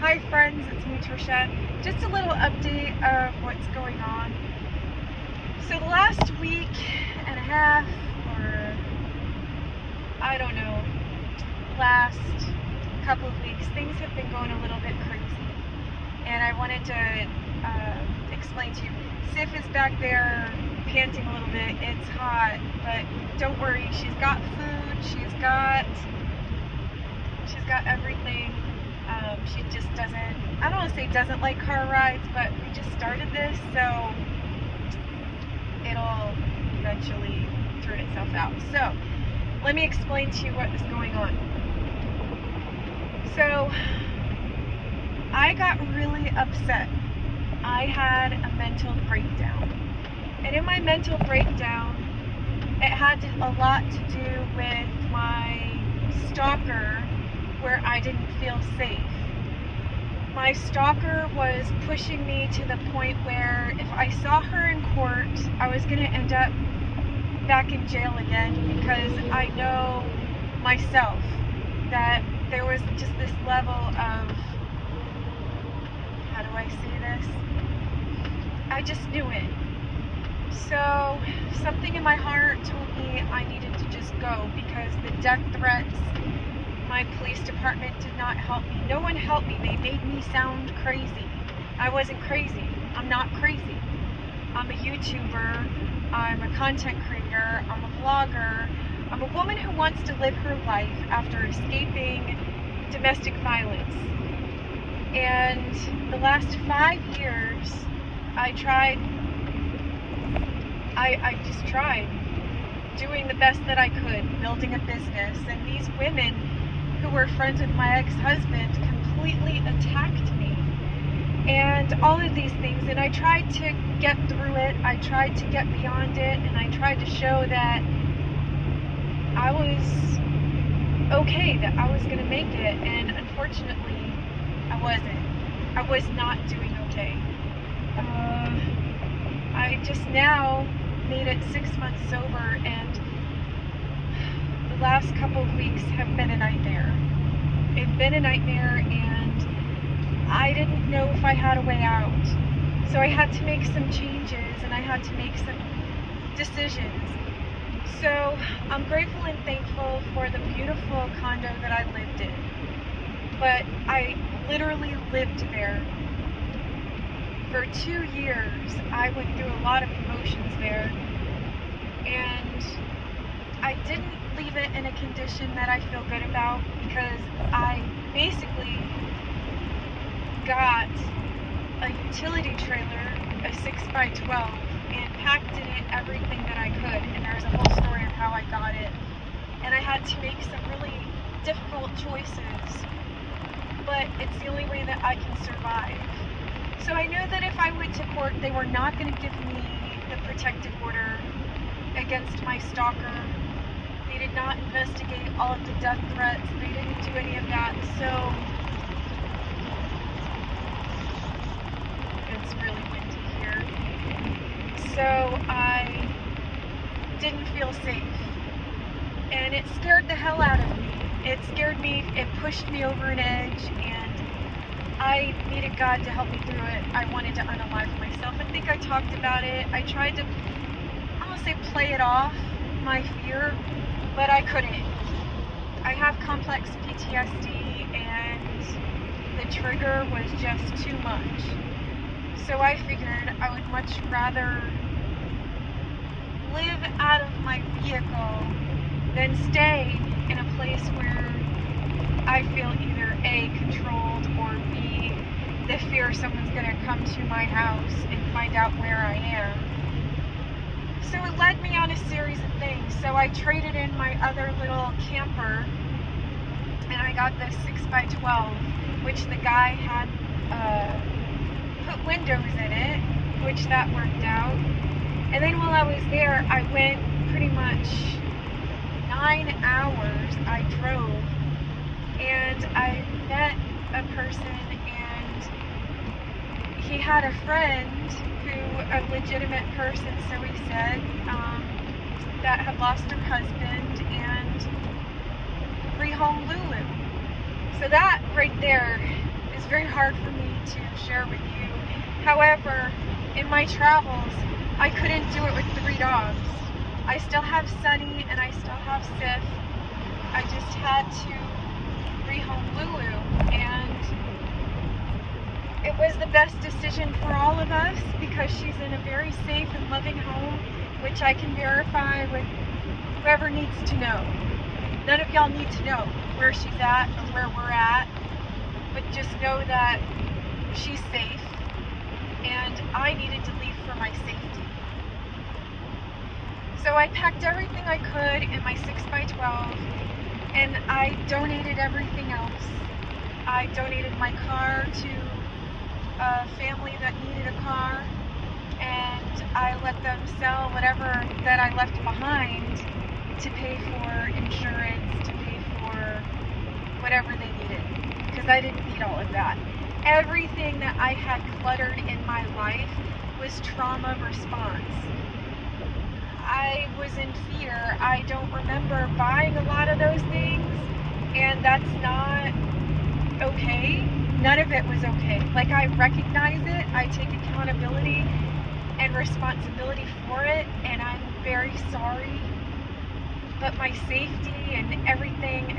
Hi friends, it's me Trisha. Just a little update of what's going on. So the last week and a half, or I don't know, last couple of weeks, things have been going a little bit crazy. And I wanted to explain to you. Sif is back there panting a little bit. It's hot, but don't worry, she's got food, she's got everything. She just doesn't, I don't want to say doesn't like car rides, but we just started this, so it'll eventually turn itself out. So, let me explain to you what is going on. So, I got really upset. I had a mental breakdown. And in my mental breakdown, it had a lot to do with my stalker, where I didn't feel safe. My stalker was pushing me to the point where if I saw her in court, I was going to end up back in jail again, because I know myself that there was just this level of, how do I say this? I just knew it. So something in my heart told me I needed to just go, because the death threats, my police department did not help me. No one helped me. They made me sound crazy. I wasn't crazy. I'm not crazy. I'm a YouTuber. I'm a content creator. I'm a vlogger. I'm a woman who wants to live her life after escaping domestic violence. And the last 5 years, I just tried doing the best that I could, building a business. And these women who were friends with my ex-husband completely attacked me, and all of these things, and I tried to get through it, I tried to get beyond it, and I tried to show that I was okay, that I was going to make it, and unfortunately I wasn't. I was not doing okay. I just now made it 6 months sober, and the last couple of weeks have been a nightmare. It's been a nightmare, and I didn't know if I had a way out. So I had to make some changes, and I had to make some decisions. So I'm grateful and thankful for the beautiful condo that I lived in. But I literally lived there. For 2 years, I went through a lot of emotions there, and I didn't leave it in a condition that I feel good about, because I basically got a utility trailer, a 6x12, and packed in it everything that I could, and there's a whole story of how I got it, and I had to make some really difficult choices, but it's the only way that I can survive. So I knew that if I went to court, they were not going to give me the protective order against my stalker. They did not investigate all of the death threats. They didn't do any of that. So it's really windy here. So I didn't feel safe. And it scared the hell out of me. It scared me. It pushed me over an edge, and I needed God to help me through it. I wanted to unalive myself. I think I talked about it. I tried to, I don't want to say play it off, my fear, but I couldn't. I have complex PTSD, and the trigger was just too much. So I figured I would much rather live out of my vehicle than stay in a place where I feel either A, controlled, or B, the fear someone's going to come to my house and find out where I am. So it led me on a series of things. So I traded in my other little camper, and I got this 6x12, which the guy had put windows in it, which that worked out. And then while I was there, I went pretty much 9 hours. I drove, and I met a person, and he had a friend who, a legitimate person, so he said, that had lost her husband and rehome Lulu. So that right there is very hard for me to share with you. However, in my travels, I couldn't do it with 3 dogs. I still have Sunny and I still have Sif. I just had to rehome Lulu, and it was the best decision for all of us because she's in a very safe and loving home, which I can verify with whoever needs to know. None of y'all need to know where she's at or where we're at, but just know that she's safe, and I needed to leave for my safety. So I packed everything I could in my 6x12, and I donated everything else. I donated my car to a family that needed a car, and I let them sell whatever that I left behind to pay for insurance, to pay for whatever they needed, because I didn't need all of that. Everything that I had cluttered in my life was trauma response. I was in fear. I don't remember buying a lot of those things, and that's not okay. None of it was okay. Like, I recognize it, I take accountability and responsibility for it, and I'm very sorry. But my safety and everything, it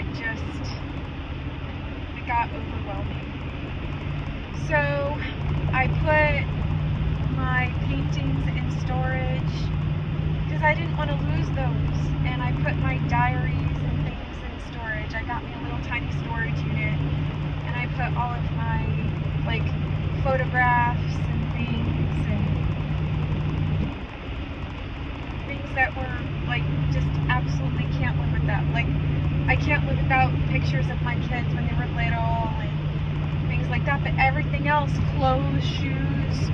got overwhelming. So I put my paintings in storage because I didn't want to lose those, and I put my diaries and things in storage. I got me a little tiny storage unit, and I put all of my photographs and things that were just absolutely can't live without. I can't live without pictures of my kids when they were little and things like that, but everything else, clothes, shoes,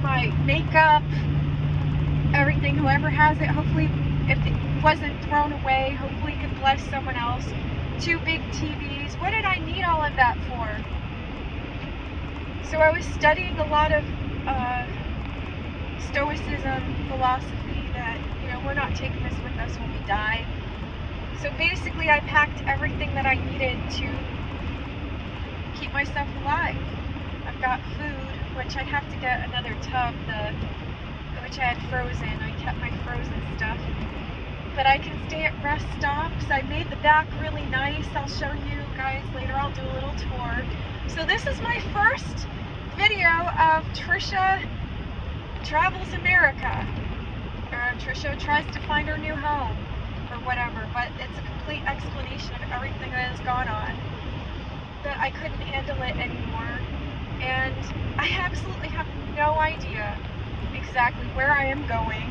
my makeup, everything, whoever has it, hopefully if it wasn't thrown away, hopefully it could bless someone else. 2 big TVs, what did I need all of that for? So I was studying a lot of Stoicism philosophy that, we're not taking this with us when we die. So basically I packed everything that I needed to keep myself alive. I've got food, which I'd have to get another tub, which I had frozen. I kept my frozen stuff. But I can stay at rest stops. I made the back really nice. I'll show you guys later. I'll do a little tour. So this is my first video of Trisha Travels America. Or Trisha tries to find her new home, or whatever. But it's a complete explanation of everything that has gone on. That I couldn't handle it anymore. And I absolutely have no idea exactly where I am going.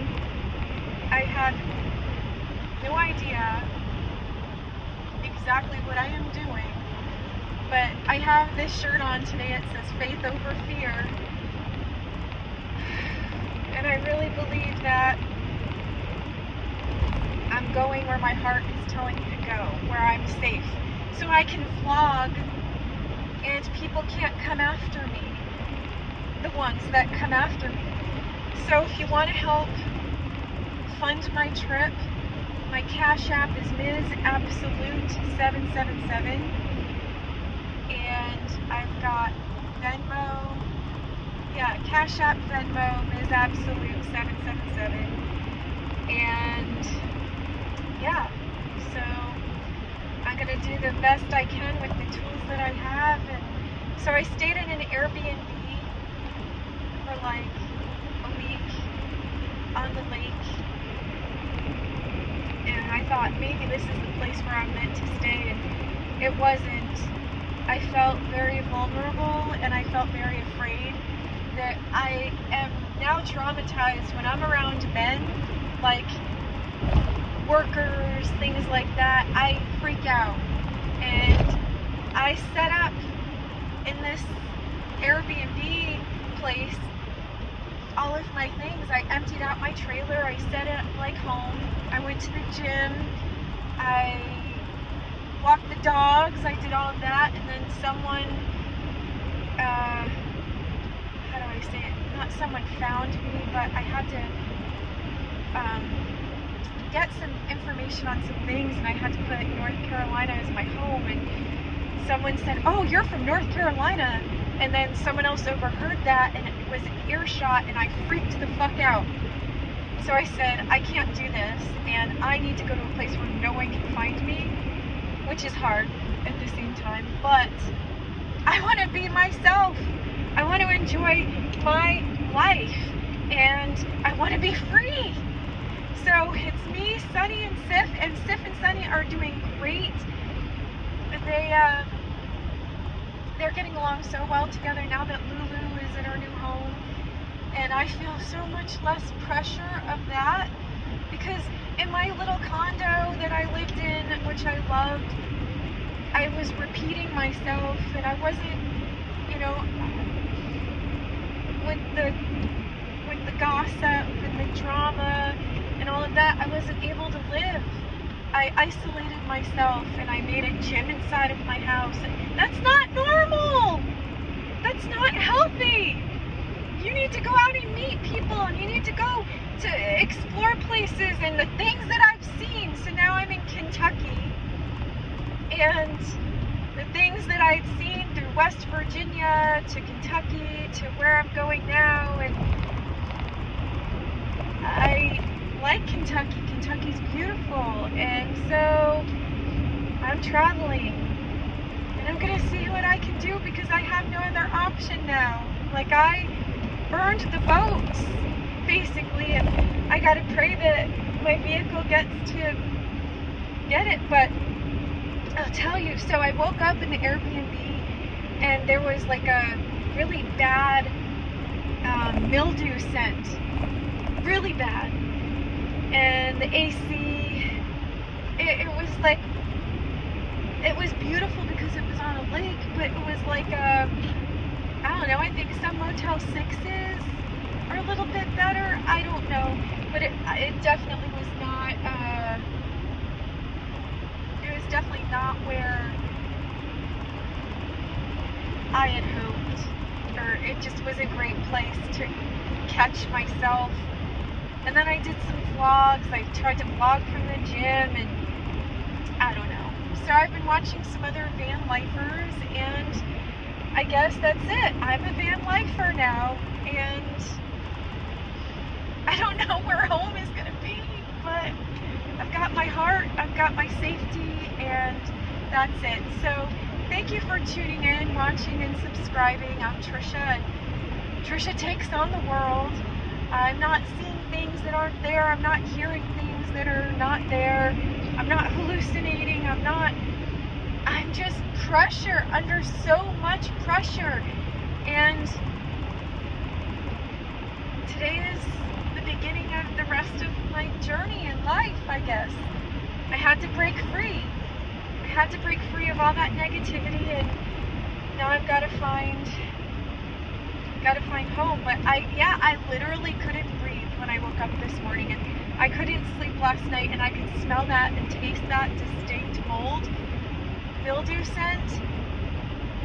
I have no idea exactly what I am doing, but I have this shirt on today. It says faith over fear, and I really believe that I'm going where my heart is telling me to go, where I'm safe, so I can vlog and people can't come after me, the ones that come after me. So if you want to help fund my trip, my Cash App is Ms. Absolute 777, and I've got Venmo, Cash App, Venmo, Ms. Absolute 777, and so I'm going to do the best I can with the tools that I have. And so I stayed in an Airbnb for a week on the lake, and I thought maybe this is the place where I'm meant to stay, and it wasn't. I felt very vulnerable, and I felt very afraid that I am now traumatized when I'm around men, workers, things like that. I freak out, and I set up in this Airbnb place all of my things. I emptied out my trailer, I set it like home, I went to the gym, I walked the dogs, I did all of that, and then someone, how do I say it, not someone found me, but I had to get some information on some things, and I had to put North Carolina as my home, and someone said, "Oh, you're from North Carolina," and then someone else overheard that, and it was an earshot, and I freaked the fuck out. So I said, I can't do this, and I need to go to a place where no one can find me, which is hard at the same time, but I want to be myself. I want to enjoy my life, and I want to be free. So it's me, Sunny, and Sif, and Sif and Sunny are doing great. They're getting along so well together now that Lulu is in her new home, and I feel so much less pressure of that, because in my little condo that I lived in, which I loved, I was repeating myself, and I wasn't, you know, with the gossip and the drama and all of that, I wasn't able to live. I isolated myself, and I made a gym inside of my house. That's not normal. That's not healthy. You need to go out and meet people, and you need to go to explore places and the things that I've seen. So now I'm in Kentucky, and the things that I'd seen through West Virginia to Kentucky to where I'm going now, and I like Kentucky. Kentucky's beautiful, and so I'm traveling, and I'm gonna see what I can do, because I have no other option now. Like, I burned the boats basically, and I gotta pray that my vehicle gets to get it. But I'll tell you, so I woke up in the Airbnb, and there was like a really bad mildew scent, really bad. And the AC, it was like, it was beautiful because it was on a lake, but it was like I don't know, I think some Motel 6s are a little bit better, I don't know, but it definitely was not, it was definitely not where I had hoped, or it just was a great place to catch myself. And then I did some vlogs. I tried to vlog from the gym, and I don't know. So I've been watching some other van lifers, and I guess that's it. I'm a van lifer now, and I don't know where home is going to be, but I've got my heart, I've got my safety, and that's it. So thank you for tuning in, watching, and subscribing. I'm Trisha, and Trisha takes on the world. I'm not seeing things that aren't there. I'm not hearing things that are not there. I'm not hallucinating. I'm just pressure, under so much pressure. And today is the beginning of the rest of my journey in life, I guess. I had to break free. I had to break free of all that negativity, and now I've got to find home. But I literally couldn't breathe when I woke up this morning, and I couldn't sleep last night, and I could smell that and taste that distinct mold, mildew scent,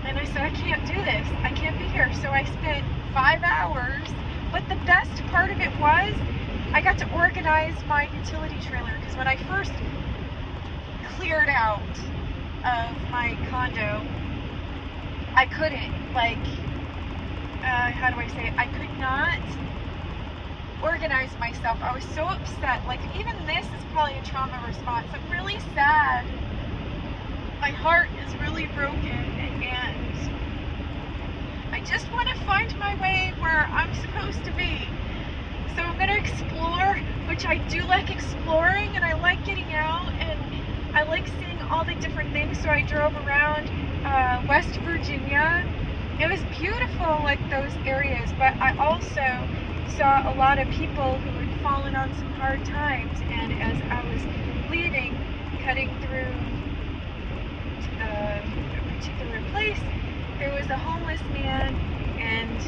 and I said, I can't do this, I can't be here. So I spent 5 hours, but the best part of it was I got to organize my utility trailer, because when I first cleared out of my condo, I couldn't, like, how do I say it? I could not organize myself. I was so upset. Like, even this is probably a trauma response. I'm really sad. My heart is really broken, and I just want to find my way where I'm supposed to be. So I'm going to explore, which I do like exploring, and I like getting out, and I like seeing all the different things. So I drove around West Virginia. It was beautiful, like those areas, but I also saw a lot of people who had fallen on some hard times, and as I was leaving, cutting through a particular place, there was a homeless man, and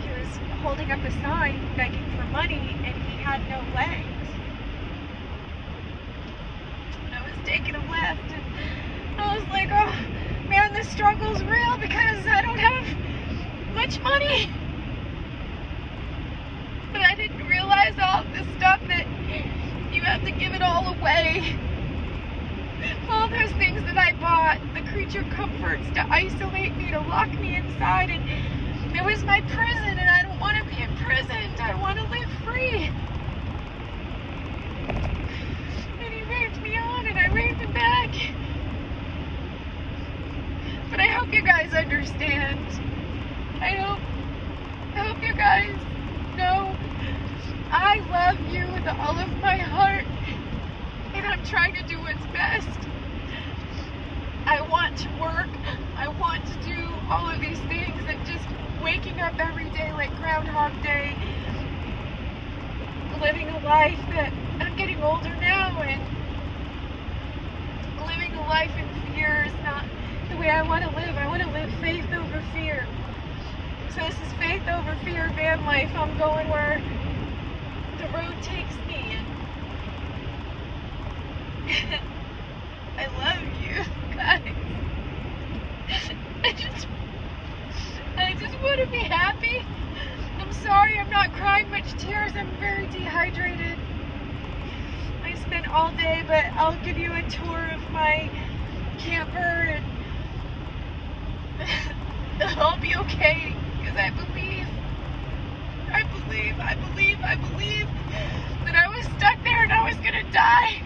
he was holding up a sign begging for money, and he had no legs. And I was taking a left, and I was like, oh man, this struggle's real, because I don't have much money. But I didn't realize all this stuff, that you have to give it all away. All all those things that I bought, the creature comforts to isolate me, to lock me inside, and it was my prison, and I don't want to be imprisoned. I want to live free. And he raped me on, and I raped him back. But I hope you guys understand. I hope you guys know I love you with all of my heart, and I'm trying to do what's best. I want to work. I want to do all of these things, and just waking up every day like Groundhog Day, living a life that I'm getting older now, and living a life in fear is not the way I want to live. I want to live faith over fear. So this is faith over fear van life. I'm going where the road takes me, and I love you guys. I just want to be happy. I'm sorry I'm not crying much tears. I'm very dehydrated. I spent all day, but I'll give you a tour of my camper, and I'll be okay, because I believe that I was stuck there and I was gonna die.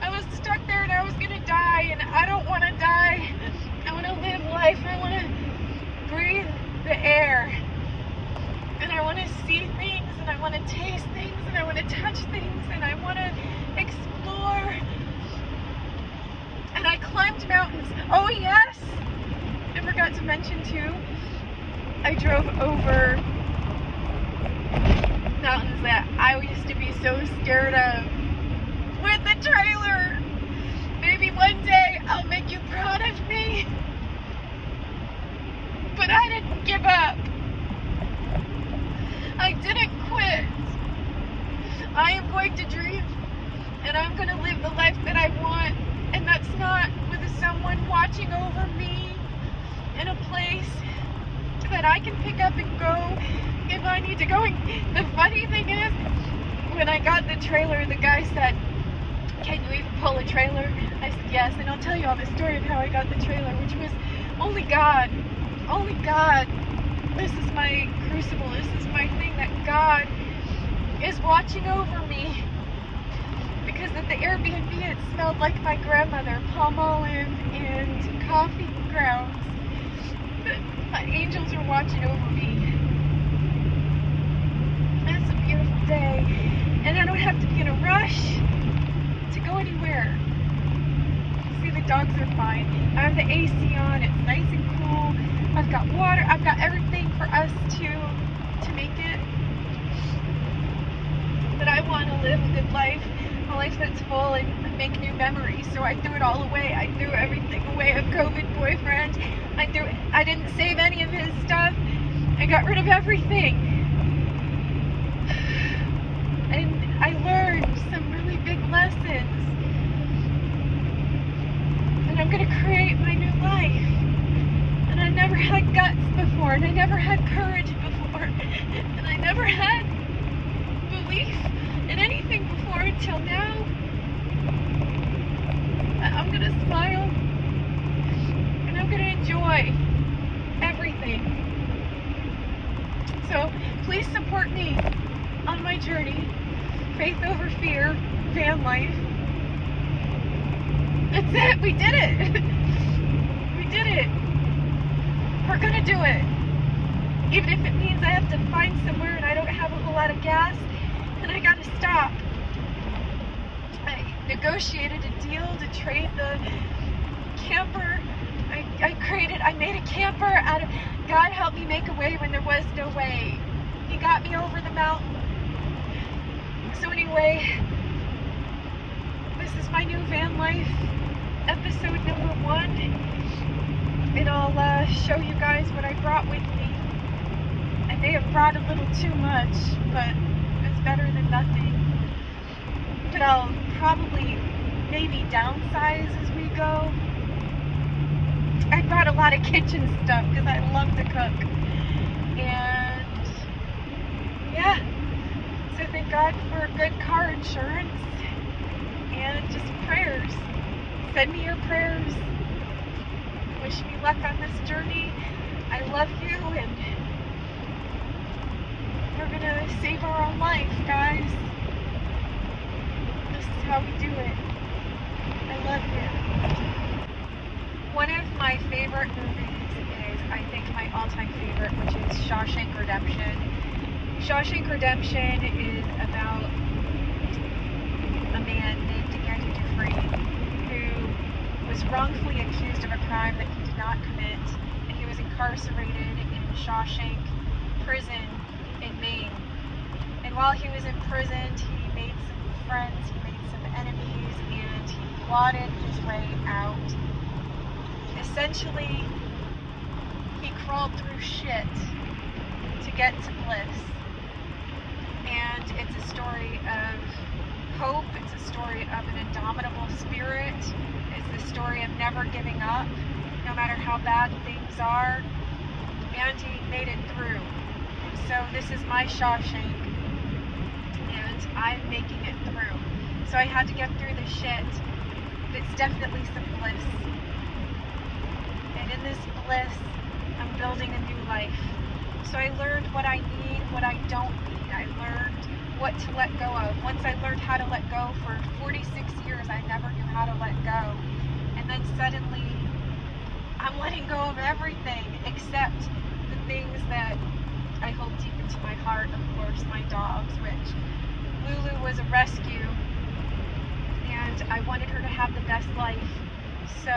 I was stuck there and I was gonna die, and I don't want to die. I want to live life. I want to breathe the air, and I want to see things, and I want to taste things, and I want to touch things, and I want to explore. And I climbed mountains. Oh yes! I forgot to mention too, I drove over mountains that I used to be so scared of with the trailer. Maybe one day I'll make you proud of me. But I didn't give up. I didn't quit. I am going to dream, and I'm going to live the life that I want. And that's not with someone watching over me in a place that I can pick up and go if I need to go. And the funny thing is, when I got the trailer, the guy said, "Can you even pull a trailer?" I said, "Yes." And I'll tell you all the story of how I got the trailer, which was only God. Only God. This is my crucible. This is my thing, that God is watching over me. Because at the Airbnb, it smelled like my grandmother, palm olive and coffee grounds. But my angels are watching over me. It's a beautiful day, and I don't have to be in a rush to go anywhere. See, the dogs are fine. I have the AC on. It's nice and cool. I've got water. I've got everything for us to make it. But I want to live a good life. A life that's full, and make new memories. So I threw it all away. I threw everything away. A COVID boyfriend. I didn't save any of his stuff. I got rid of everything. And I learned some really big lessons. And I'm gonna create my new life. And I never had guts before, and I never had courage before, and I never had belief in anything before until now. I'm gonna smile, and I'm gonna enjoy everything. So please support me on my journey, faith over fear, van life. That's it, we did it. We did it. We're gonna do it. Even if it means I have to find somewhere and I don't have a whole lot of gas, and I gotta stop. I negotiated a deal to trade the camper. I made a camper out of, God helped me make a way when there was no way. He got me over the mountain. So anyway, this is my new van life, episode number 1. And I'll show you guys what I brought with me. I may have brought a little too much, but it's better than nothing. But I'll probably maybe downsize as we go. I brought a lot of kitchen stuff because I love to cook. And yeah, so thank God for good car insurance. And and just prayers. Send me your prayers. Wish me luck on this journey. I love you, and we're gonna save our own life, guys. This is how we do it. I love you. One of my favorite movies is, I think, my all-time favorite, which is Shawshank Redemption. Shawshank Redemption is about a man named who was wrongfully accused of a crime that he did not commit, and he was incarcerated in Shawshank Prison in Maine. And while he was imprisoned, he made some friends, he made some enemies, and he plotted his way out. Essentially, he crawled through shit to get to bliss. And it's a story of hope, it's a story of an indomitable spirit, it's the story of never giving up, no matter how bad things are, and he made it through. So this is my Shawshank, and I'm making it through. So I had to get through the shit. It's definitely some bliss. And in this bliss, I'm building a new life. So I learned what I need, what I don't need. I learned what to let go of. Once I learned how to let go, for 46 years I never knew how to let go. And then suddenly I'm letting go of everything except the things that I hold deep into my heart, of course, my dogs, which Lulu was a rescue, and I wanted her to have the best life. So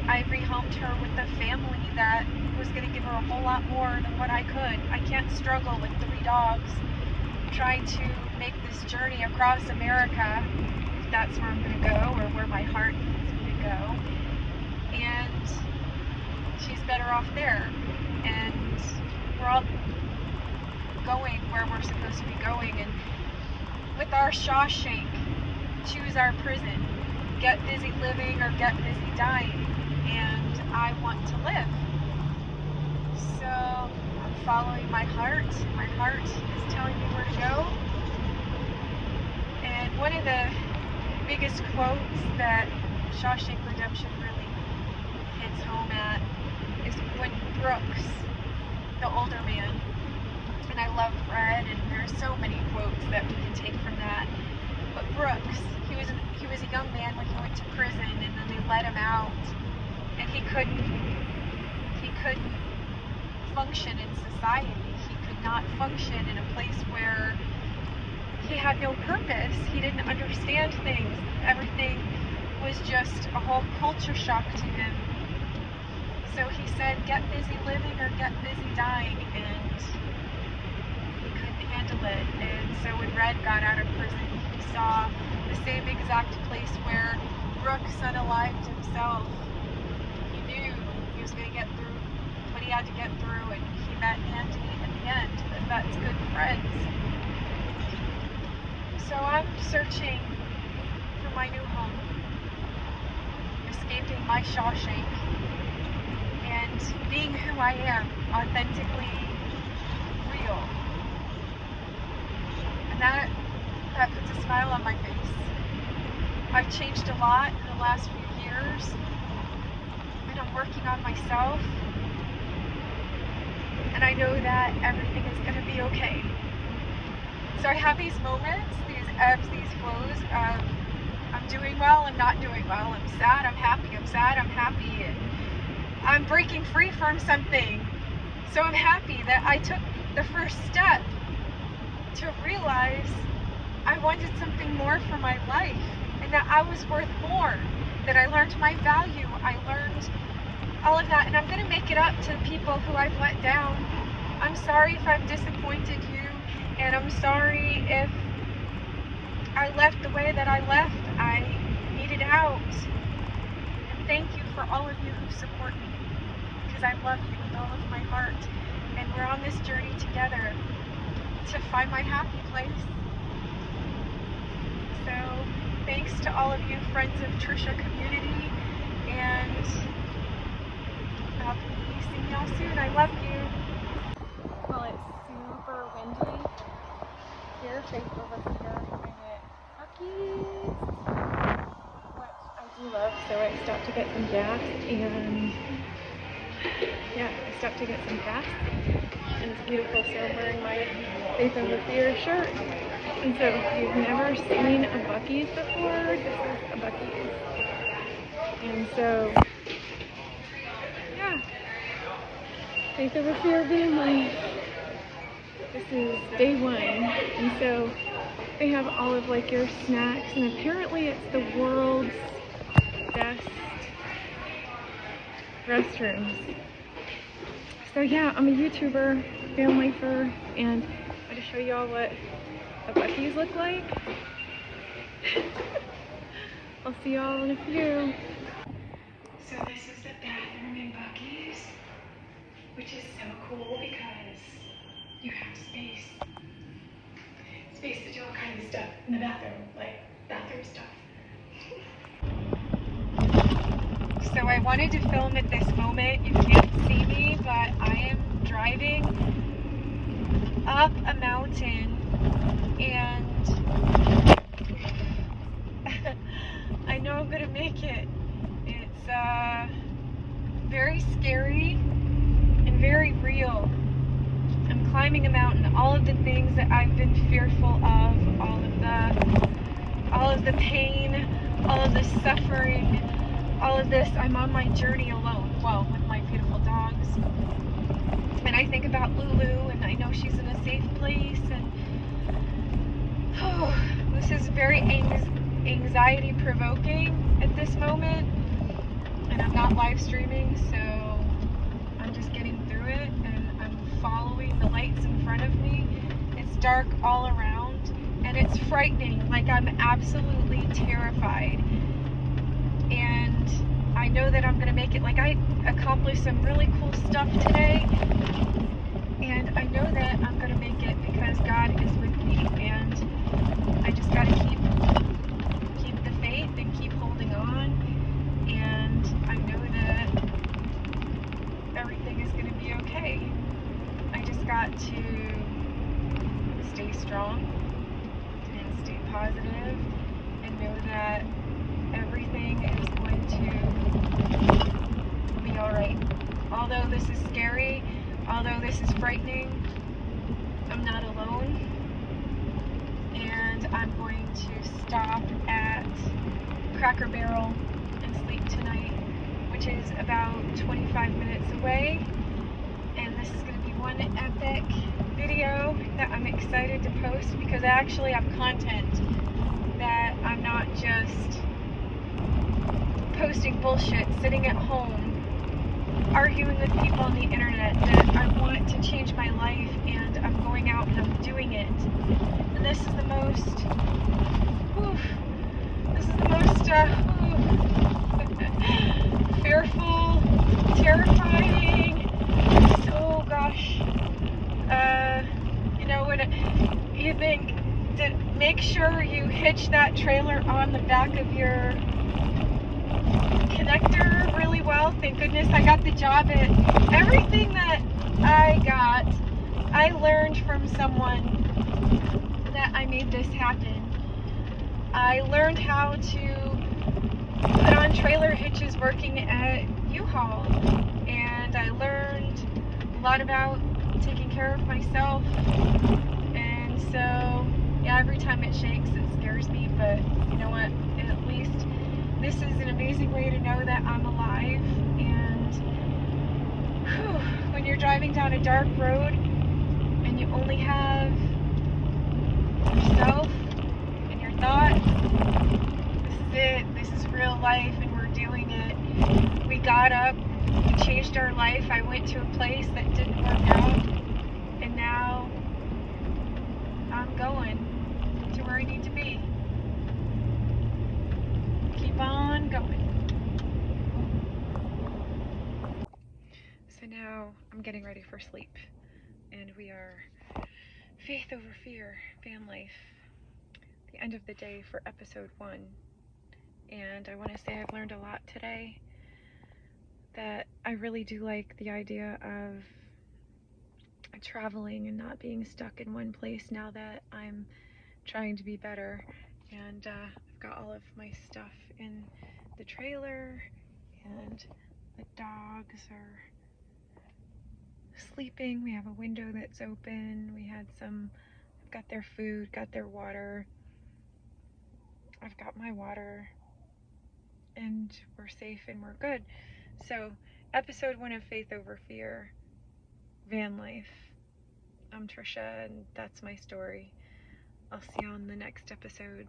I rehomed her with a family that was going to give her a whole lot more than what I could. I can't struggle with 3 dogs trying to make this journey across America, if that's where I'm going to go, or where my heart needs me to go. And she's better off there. And we're all going where we're supposed to be going. And with our Shawshank, choose our prison. Get busy living or get busy dying. And I want to live. So I'm following my heart. My heart is telling me where to go. And one of the biggest quotes that Shawshank Redemption really hits home at is when Brooks, the older man, and I love Fred, and there's so many quotes that we can take from that, but Brooks, he was a young man when he went to prison, and then they let him out, and he couldn't function in society. He could not function in a place where he had no purpose. He didn't understand things. Everything was just a whole culture shock to him. So he said, get busy living or get busy dying, and he couldn't handle it. And so when Red got out of prison, he saw the same exact place where Brooks unalived himself. He knew he was going to get through what he had to get through, and he met Andy in the end, and that's good friends. So I'm searching for my new home, escaping my Shawshank, and being who I am, authentically real. And that puts a smile on my face. I've changed a lot in the last few years, and I'm working on myself, and I know that everything is going to be okay. So I have these moments, these ebbs, these flows of I'm doing well, I'm not doing well, I'm sad, I'm happy, I'm sad, I'm happy, and I'm breaking free from something. So I'm happy that I took the first step to realize I wanted something more for my life, and that I was worth more, that I learned my value, I learned all of that, and I'm going to make it up to the people who I've let down. I'm sorry if I've disappointed you, and I'm sorry if I left the way that I left. I needed out. And thank you for all of you who support me, because I love you with all of my heart, and we're on this journey together to find my happy place. So thanks to all of you friends of Trisha community, and I'll be seeing y'all soon. I love you. Well, it's super windy here. Faith over here. I'm at Buies. I stopped to get some gas, and yeah, I stopped to get some gas, and it's beautiful. So I'm wearing my Faith Over Fear shirt. And so if you've never seen a Buc-ee's before, this is a Buc-ee's. And so, yeah, Faith Over Fear van life. This is day one. And so they have all of like your snacks, and apparently it's the world's best restrooms. So yeah, I'm a YouTuber, van lifer, and I'm going to show y'all what a Buc-ee's look like. I'll see y'all in a few. So this is the bathroom in Buc-ee's, which is so cool because you have space to do all kinds of stuff in the bathroom, like bathroom stuff. So I wanted to film at this moment. You can't see me, but I am driving up a mountain, and I know I'm gonna make it. It's very scary and very real. I'm climbing a mountain. All of the things that I've been fearful of, all of the pain, all of the suffering, all of this, I'm on my journey alone. Well, with my beautiful dogs. And I think about Lulu, and I know she's in a safe place, and this is very anxiety provoking at this moment, and I'm not live streaming, so I'm just getting through it, and I'm following the lights in front of me. It's dark all around, and it's frightening. Like, I'm absolutely terrified, and I know that I'm gonna make it. Like, I accomplished some really cool stuff today, and I know that I'm gonna make it because God is with me, and I just gotta keep the faith and keep holding on, and I know that everything is gonna be okay. I just got to stay strong and stay positive and know that everything is going to be alright. Although this is scary, although this is frightening, I'm not alone, and I'm going to stop at Cracker Barrel and sleep tonight, which is about 25 minutes away, and this is going to be one epic video that I'm excited to post because I actually have content, that I'm not just posting bullshit, sitting at home, arguing with people on the internet, that I want to change my life, and I'm going out and I'm doing it. And this is the most, fearful, terrifying, oh gosh, you know, when you think, make sure you hitch that trailer on the back of your connector really well. Thank goodness I got the job at everything that I got. I learned from someone that I made this happen. I learned how to put on trailer hitches working at U-Haul, and I learned a lot about taking care of myself, and so yeah, every time it shakes it scares me, but you know what, at least this is an amazing way to know that I'm alive. And when you're driving down a dark road and you only have yourself and your thoughts, this is it. This is real life, and we're doing it. We got up, we changed our life. I went to a place that didn't work out, and now I'm going to where I need to be. Keep on going. So now I'm getting ready for sleep, and we are Faith Over Fear, van life, the end of the day for episode 1. And I want to say I've learned a lot today, that I really do like the idea of traveling and not being stuck in one place now that I'm trying to be better. And I've got all of my stuff in the trailer, and the dogs are sleeping. We have a window that's open. I've got their food, got their water. I've got my water, and we're safe and we're good. So, episode 1 of Faith Over Fear, van life. I'm Trisha, and that's my story. I'll see you on the next episode.